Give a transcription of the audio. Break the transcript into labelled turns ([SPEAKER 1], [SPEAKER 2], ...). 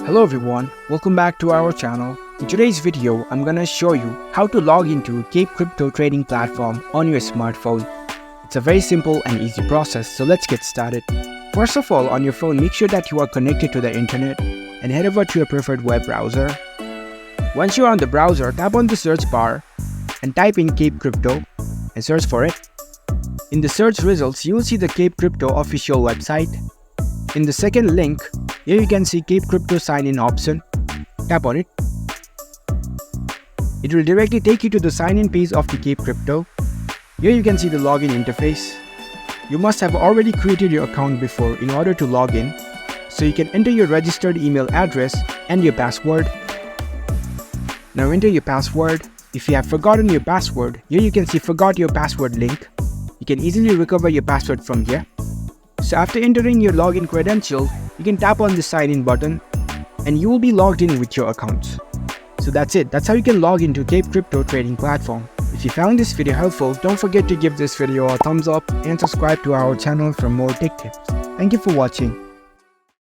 [SPEAKER 1] Hello everyone, welcome back to our channel. In today's video, I'm gonna show you how to log into Cape Crypto trading platform on your smartphone. It's a very simple and easy process, so let's get started. First of all, on your phone, make sure that you are connected to the internet and head over to your preferred web browser. Once you're on the browser, tap on the search bar and type in Cape Crypto and search for it. In the search results, you will see the Cape Crypto official website. In the second link, here you can see Cape Crypto sign-in option. Tap on it. It will directly take you to the sign-in page of the Cape Crypto. Here you can see the login interface. You must have already created your account before in order to log in, so you can enter your registered email address and your password. Now enter your password. If you have forgotten your password, here you can see forgot your password link. You can easily recover your password from here. So after entering your login credential, you can tap on the sign in button and you will be logged in with your account. So that's it. That's how you can log into Cape Crypto trading platform. If you found this video helpful, don't forget to give this video a thumbs up and subscribe to our channel for more tech tips. Thank you for watching.